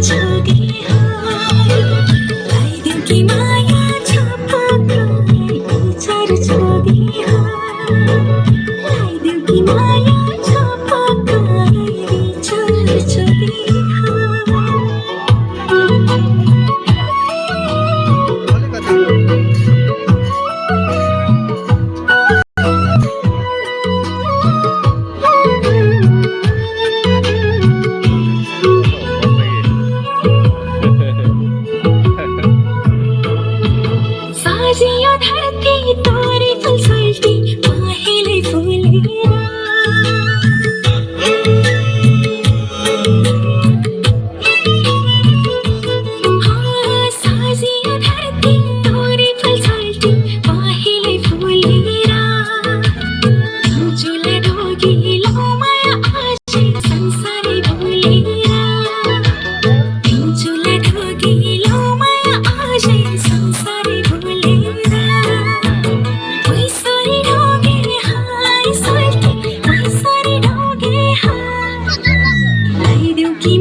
छोगे आइदेऊ कि माया छपक्कै विचार छोगे आइदेऊ कि माया छपक्कै विचार छोगे साजियो धरती तोरी फुलसुल्टी पहेँलै फुलेर साजियो धरती तोरी फुलसुल्टी पहेँलै फुलेर तिमीले ढोगिलो माया आजै संसारै भुलेर तिमीले ढोगिलो माया आजै संसारै कि